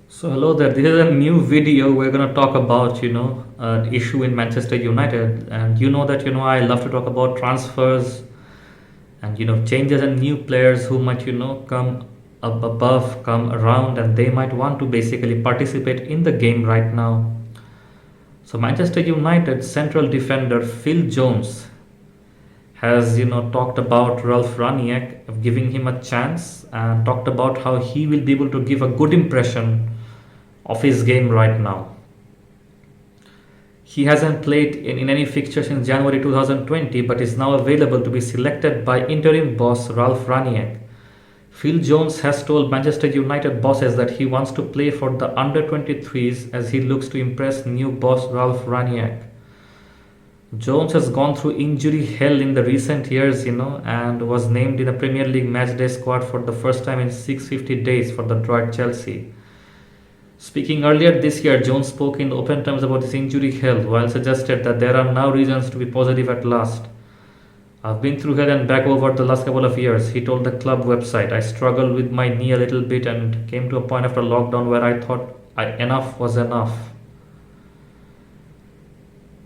So hello there. This is a new video. We're gonna talk about an issue in Manchester United, and you know that I love to talk about transfers and changes and new players who might come up above, come around, and they might want to basically participate in the game right now. So Manchester United central defender Phil Jones has talked about Ralph Ranić, giving him a chance, and talked about how he will be able to give a good impression of his game right now. He hasn't played in any fixture since January 2020 but is now available to be selected by interim boss Ralph Ranić. Phil Jones has told Manchester United bosses that he wants to play for the under 23s as he looks to impress new boss Ralph Ranić. Jones has gone through injury hell in the recent years, and was named in the Premier League matchday squad for the first time in 650 days for the draw at Chelsea. Speaking earlier this year, Jones spoke in open terms about his injury health while suggested that there are now reasons to be positive at last. I've been through hell and back over the last couple of years, he told the club website. I struggled with my knee a little bit and came to a point after lockdown where I thought enough was enough.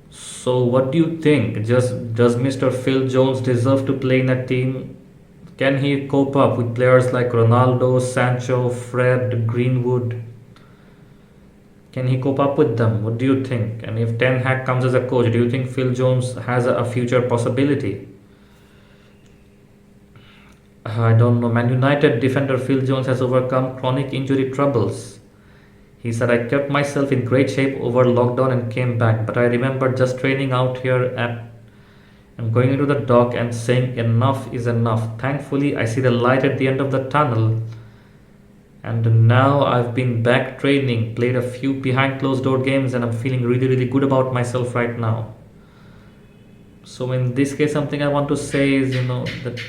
So, what do you think? Does Mr. Phil Jones deserve to play in a team? Can he cope up with players like Ronaldo, Sancho, Fred, Greenwood? Can he cope up with them? What do you think? And if Ten Hag comes as a coach, do you think Phil Jones has a future possibility? I don't know. Man United defender Phil Jones has overcome chronic injury troubles. He said, I kept myself in great shape over lockdown and came back, but I remember just training out here and going into the dock and saying enough is enough. Thankfully, I see the light at the end of the tunnel. And now I've been back training, played a few behind closed door games, and I'm feeling really, really good about myself right now. So, in this case, something I want to say is, that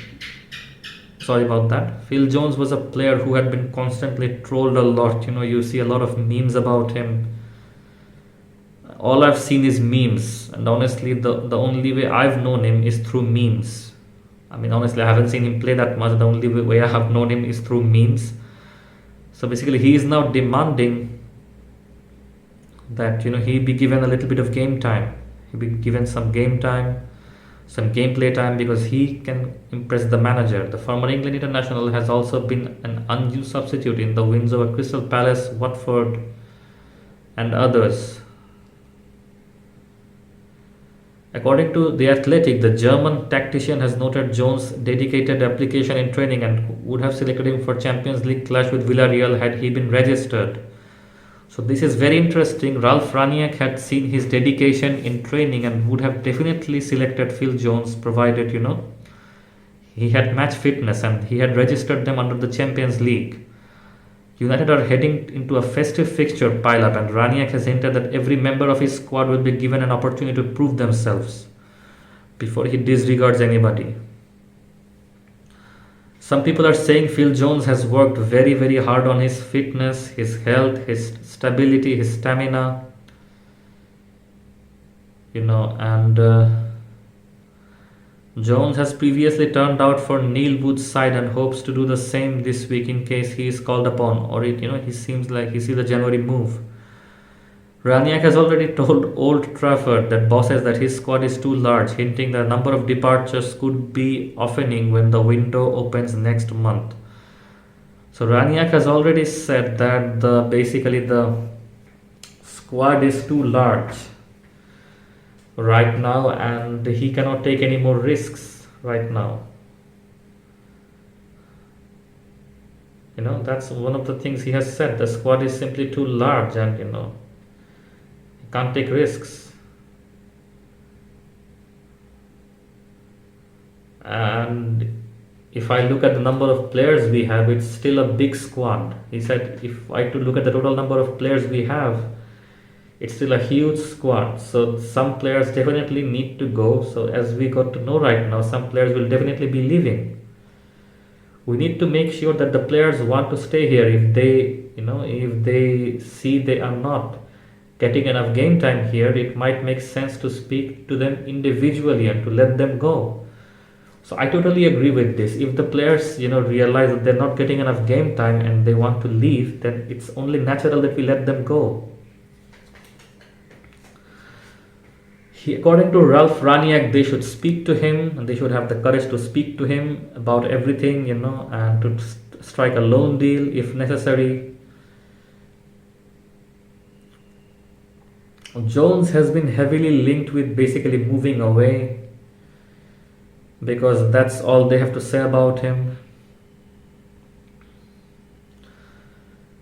sorry about that. Phil Jones was a player who had been constantly trolled a lot. You see a lot of memes about him. All I've seen is memes, and honestly, the only way I've known him is through memes. I mean, honestly, I haven't seen him play that much. The only way I have known him is through memes. So basically, he is now demanding that he be given a little bit of game time. He be given some game time, some gameplay time because he can impress the manager. The former England international has also been an unused substitute in the wins over Crystal Palace, Watford, and others. According to The Athletic, the German tactician has noted Jones' dedicated application in training and would have selected him for Champions League clash with Villarreal had he been registered. So this is very interesting. Ralph Ranić had seen his dedication in training and would have definitely selected Phil Jones provided, he had match fitness and he had registered them under the Champions League. United are heading into a festive fixture pile-up and Ranić has hinted that every member of his squad will be given an opportunity to prove themselves before he disregards anybody. Some people are saying Phil Jones has worked very, very hard on his fitness, his health, his stability, his stamina, and Jones has previously turned out for Neil Wood's side and hopes to do the same this week in case he is called upon, or he seems like he sees the January move. Ranić has already told Old Trafford that bosses that his squad is too large, hinting that a number of departures could be offending when the window opens next month. So Ranić has already said that the squad is too large right now and he cannot take any more risks right now. That's one of the things he has said. The squad is simply too large and he can't take risks. And if I look at the number of players we have, it's still a big squad. He said if I to look at the total number of players we have, it's still a huge squad. So some players definitely need to go. So as we got to know right now, some players will definitely be leaving. We need to make sure that the players want to stay here. If they see they are not getting enough game time here, it might make sense to speak to them individually and to let them go. So I totally agree with this. If the players, realize that they're not getting enough game time and they want to leave, then it's only natural that we let them go. According to Ralph Raniak, they should speak to him and they should have the courage to speak to him about everything, and to strike a loan deal if necessary. Jones has been heavily linked with basically moving away because that's all they have to say about him.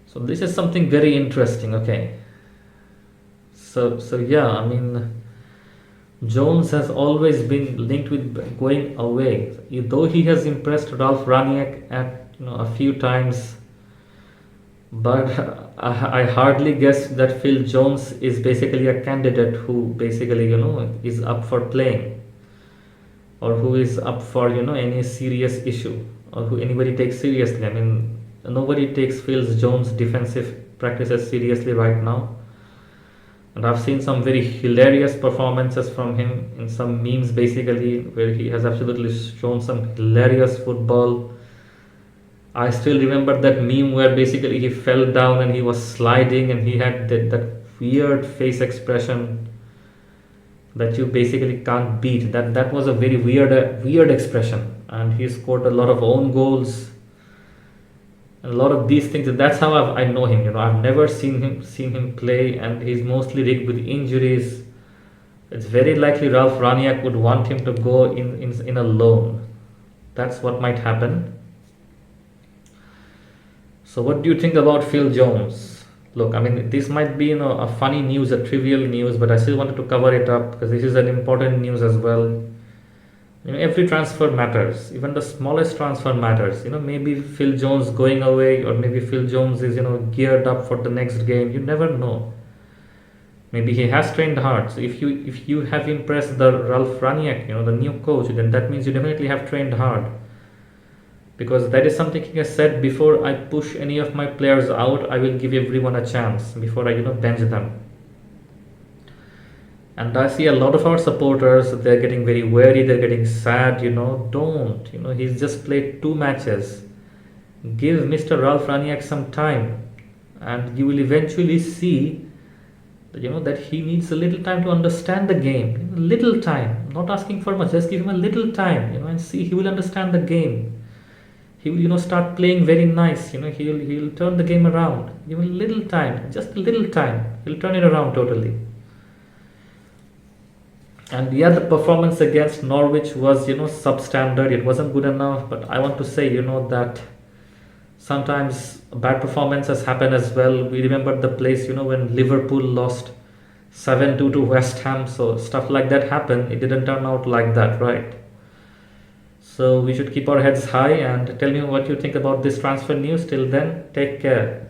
So this is something very interesting. Okay. So yeah, I mean, Jones has always been linked with going away. Though he has impressed Ralph Raniak at a few times, but I hardly guess that Phil Jones is basically a candidate who basically is up for playing, or who is up for any serious issue, or who anybody takes seriously. I mean, nobody takes Phil Jones' defensive practices seriously right now. And I've seen some very hilarious performances from him in some memes, basically, where he has absolutely shown some hilarious football. I still remember that meme where basically he fell down and he was sliding and he had that weird face expression that you basically can't beat. That was a very weird expression, and he scored a lot of own goals. And a lot of these things. That's how I know him. I've never seen him play, and he's mostly rigged with injuries. It's very likely Ralph Raniak would want him to go in a loan. That's what might happen. So what do you think about Phil Jones? Look, I mean, this might be a funny news, a trivial news, but I still wanted to cover it up because this is an important news as well. Every transfer matters. Even the smallest transfer matters. Maybe Phil Jones going away, or maybe Phil Jones is geared up for the next game. You never know. Maybe he has trained hard. So if you have impressed the Ralph Raniak, the new coach, then that means you definitely have trained hard. Because that is something he has said: before I push any of my players out, I will give everyone a chance before I bench them. And I see a lot of our supporters, they're getting very wary, they're getting sad. Don't. He's just played 2 matches. Give Mr. Ralph Raniak some time, and you will eventually see that he needs a little time to understand the game. Little time. I'm not asking for much, just give him a little time, and see, he will understand the game. He will start playing very nice. He'll turn the game around. Give him a little time, just a little time. He'll turn it around totally. And yeah, the performance against Norwich was substandard. It wasn't good enough. But I want to say that sometimes bad performances happen as well. We remember the place when Liverpool lost 7-2 to West Ham. So stuff like that happened. It didn't turn out like that, right? So we should keep our heads high, and tell me what you think about this transfer news. Till then, take care.